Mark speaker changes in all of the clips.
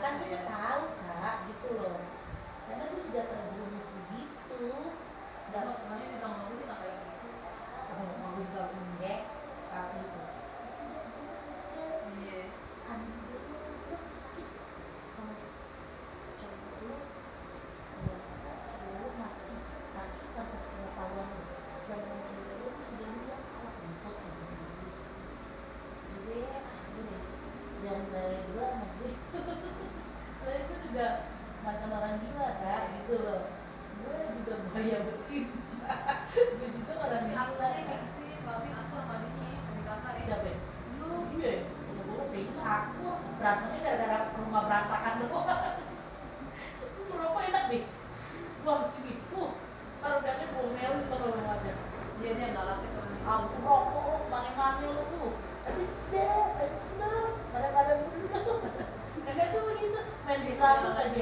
Speaker 1: kan gue tahu kak gitu loh, karena gue juga terjerumus begitu. Dan
Speaker 2: makanya di tahun lalu kita kayak gitu.
Speaker 1: mau gue juga enggak kayak gitu.
Speaker 2: Iya.
Speaker 1: Aduh, gue sakit. Kalau cowok lu masih kaki sampai sepengetahuan lu, sedangkan cewek lu dia bilang apa bentuk gitu. Gue aduh jangan balik gue sama gue. Soalnya gue juga mantan orang gila kan gitu loh, gue juga bahaya betin. Gue juga orang
Speaker 2: Tapi aku
Speaker 1: gila
Speaker 2: nih
Speaker 1: kan.
Speaker 2: gitu ya, tapi aku sama adiknya dari kakak ya.
Speaker 1: Siapa ya?
Speaker 2: Lu
Speaker 1: Iya, kalau gue pengen aku berantemnya gara-gara rumah berantakan doang. Itu merokok enak deh, buang sini, taruh di atas bomelin kalau lo aja.
Speaker 2: dia galak ya soalnya.
Speaker 1: Aku rokok lo, mana-mana lo tuh. Tapi sudah, kadang-kadang dulu. Kakak tuh begitu, main di rambut aja.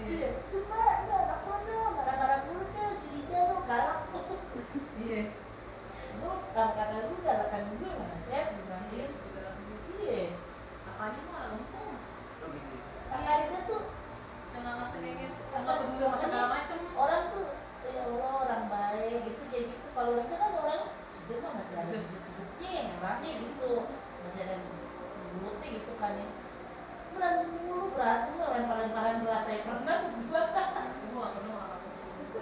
Speaker 2: Iya.
Speaker 1: Cuma anak mana, kadang-kadang dulu deh, si Rida lo galak tuh.
Speaker 2: Iya.
Speaker 1: Lo kadang-kadang dulu galakan juga mana sih, dibanding. Iya.
Speaker 2: Kakaknya mah lempeng.
Speaker 1: Kakak Rida tuh
Speaker 2: Yang nggak ngasih nengis, nggak peduli sama segala macem.
Speaker 1: orang tuh ya Allah orang baik gitu, kayak gitu. Kalau itu kan orang sudah mah masih ada gus-gusnya yang orangnya gitu, masih ada mulutnya gitu kan ya. Berantem lempar-lemparan gelas, saya pernah juga.
Speaker 2: Gue nggak pernah sama kakakku.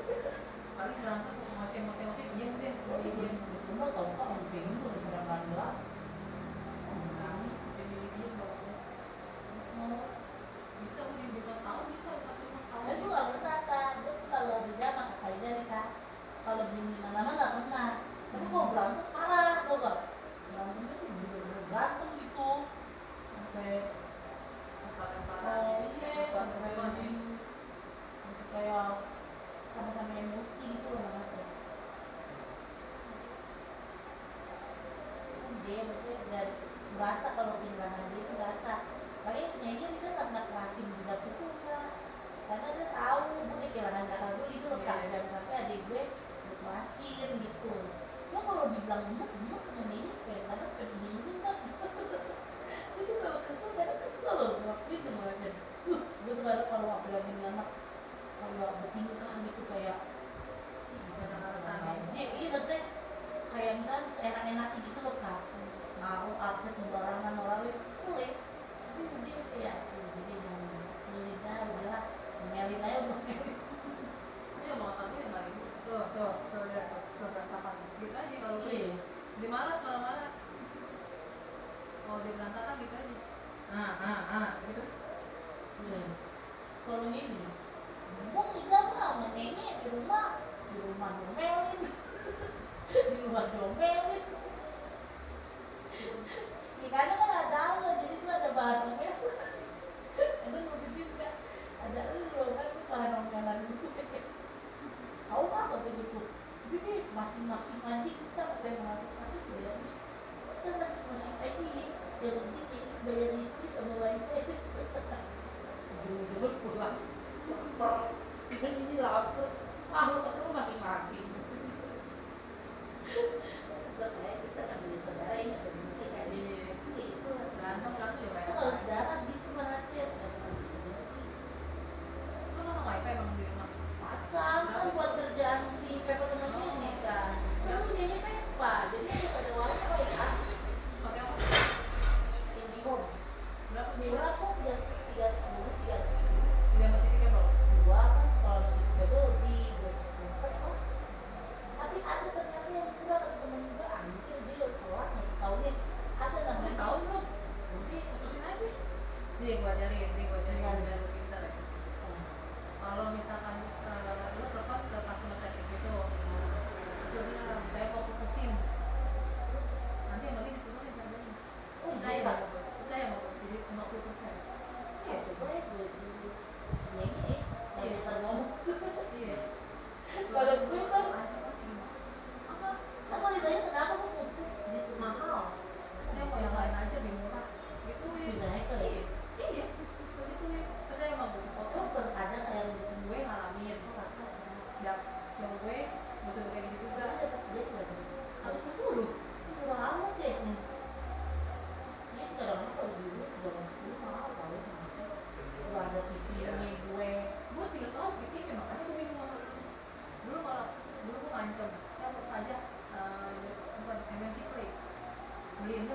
Speaker 2: Paling berantem tuh ngoceh-ngoceh diam deh, dia
Speaker 1: Bener tau kak, mau pengen tuh lempar-lemparan gelas.
Speaker 2: dia bawa bisa gue di 12 tahun bisa 14 tahun.
Speaker 1: Itu nggak pernah kak, gue tuh kalau kerja sama kakak Ida nih kak, kalau beli mana-mana nggak pernah. Tapi kalau berantem parah tau gak, berantemnya tuh bener-bener berantem gitu sampai
Speaker 2: Lempar-lemparan.
Speaker 1: sampai kayak sama-sama emosi gitu loh rasanya. Dia maksudnya dari berasa kalau kehilangan dia itu berasa. Makanya nyanyi dia nggak pernah kerasin budak itu kak, karena dia tahu gue kehilangan kakak gue gitu loh kak, dan sampai adik gue kerasin gitu. Cuma kalau dibilang gemes sama Nyanyi kayak kadang pengen kan. Itu kalau kesel kadang kesel loh waktu itu ngeliatnya. Gue tuh kadang kalau waktu lagi anak kalau bertingkah gitu kayak iya maksudnya kayak misalnya enak-enak gitu loh kak, naruh apa sembarangan orang itu kesel ya. Tapi dia kayak jadi lidah udahlah melin aja udah melin.
Speaker 2: Ini emang kakaknya yang nggak ribut. Tuh lihat tuh berantakan. Gitu aja kalau
Speaker 1: Iya.
Speaker 2: dia malas marah-marah. Kalau dia berantakan gitu aja. Gitu.
Speaker 1: Iya. Kalau ini ngomong juga sama nenek di rumah domelin. Di rumah domelin. Ikannya kan ada lo, jadi tuh ada bahan omelan. Itu lucu juga, ada lo kan bahan omelan itu. Tahu apa tuh gitu? Jadi masing-masing aja kita pakai masing-masing bayar. Kita masing-masing aja yang penting ini bayar listrik sama wifi. Ujung-ujungnya pulang lapar. Ini lapar. Lo ketemu masing-masing. Kayak kita kan beli saudara ini bisa kayak itu
Speaker 2: Berantem juga
Speaker 1: itu
Speaker 2: kayak.
Speaker 1: kalau saudara gitu rahasia nggak bisa benci.
Speaker 2: Itu pasang wifi emang di rumah.
Speaker 1: Pasang kan buat kerjaan si Pepe temennya ini kan. Dia punyanya Vespa, jadi harus ada wifi kan.
Speaker 2: Pakai apa?
Speaker 1: IndiHome.
Speaker 2: Berapa sih?
Speaker 1: Murah kok 310.
Speaker 2: 3 notifikasi kabel.
Speaker 1: Dua kan kalau notifikasi lebih 24 kok.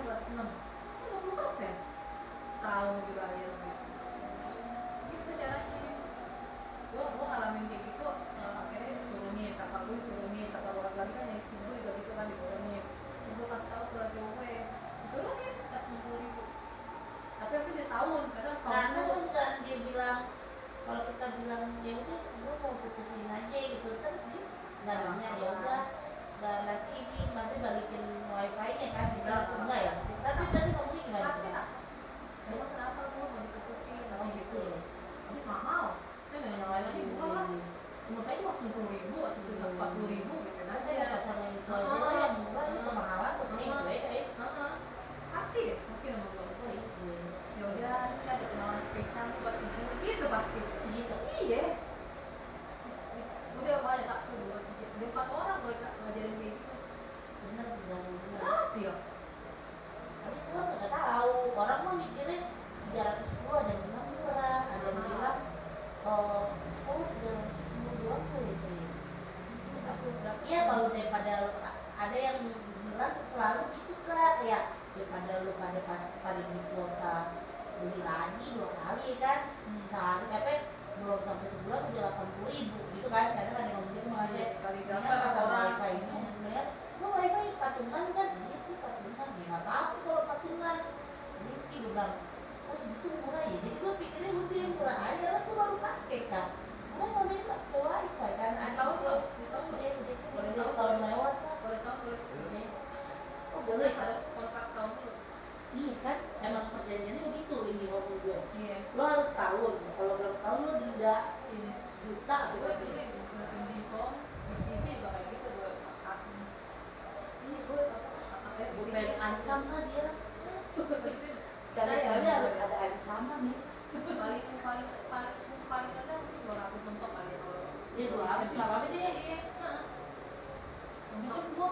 Speaker 2: 206, 50%. Setahun juga bayar gitu caranya. Gua ngalamin kayak gitu, akhirnya diturunin, kakak gue diturunin, kakak bolak balik kan ya, dulu juga gitu kan diturunin. Terus gue kasih tahu ke cowok gue, diturunin kas 60.000. Tapi aku udah setahun, kadang setahun
Speaker 1: Karena
Speaker 2: dulu.
Speaker 1: kalau misalnya dia bilang, kalau kita bilang ya udah gue mau putusin aja gitu kan, dia ngarangnya ya udah, nggak nanti ini masih balikin wifi-nya kan, kita enggak ya. Tapi tadi ngomongnya gimana?
Speaker 2: Pasti tak. Emang kenapa gue mau diputusin
Speaker 1: Oh
Speaker 2: masih
Speaker 1: gitu
Speaker 2: gitu?
Speaker 1: ya.
Speaker 2: Habis mahal. Kan yang lain lagi murah lah. Menurut saya cuma 10.000 atau 40.000 gitu kan.
Speaker 1: Saya nggak pasang itu aja lah yang murah itu kemahalan kok sih itu ya.
Speaker 2: Pasti deh, mungkin sama gue.
Speaker 1: Oh iya.
Speaker 2: Ya udah, kita ada kenalan spesial nih buat ibu. Gitu pasti.
Speaker 1: Gitu.
Speaker 2: Iya. Udah banyak tak tuh buat dia 4 orang gue ngajarin kayak gitu.
Speaker 1: Bener bener.
Speaker 2: Berhasil.
Speaker 1: Habis itu kan nggak tahu, orang mah mikirnya 310 ada yang bilang murah, ada yang bilang oh 310 doang tuh gitu ya. Iya kalau daripada ada yang bilang selalu gitu kan, kayak daripada lu pada di kuota beli lagi 2 kali kan, sehari tapi belum sampai sebulan udah 80.000 gitu kan, kadang ada yang ngomong gitu makanya
Speaker 2: Kali
Speaker 1: dengan
Speaker 2: berapa
Speaker 1: pasang
Speaker 2: orang?
Speaker 1: wifi ini melihat lu wifi patungan kan, iya sih patungan ya nggak apa-apa kalau patungan, ini sih gue bilang oh segitu murah ya, jadi gue pikirnya udah yang murah aja lah, gue baru pakai kan, gue sama ini pakai wifi kan,
Speaker 2: Setahun belum? Setahun belum?
Speaker 1: udah setahun lewat lah.
Speaker 2: Boleh tahu boleh.
Speaker 1: Oh boleh kan?
Speaker 2: Harus kontrak setahun dulu.
Speaker 1: Iya kan, emang perjanjiannya begitu ini ngomong gue.
Speaker 2: Iya.
Speaker 1: Lo harus tahun, kalau belum tahun lo denda
Speaker 2: Iya.
Speaker 1: sejuta gitu.
Speaker 2: Gue dulu di phone, di TV juga kayak gitu gue kakak.
Speaker 1: Iya gue gue pengen ancam lah dia. Sekali-sekali
Speaker 2: Saya
Speaker 1: harus ada ancaman nih.
Speaker 2: paling ada mungkin 200 mentok kali kalau.
Speaker 1: Iya 200 nggak apa-apa deh.
Speaker 2: Iya.
Speaker 1: Mungkin gue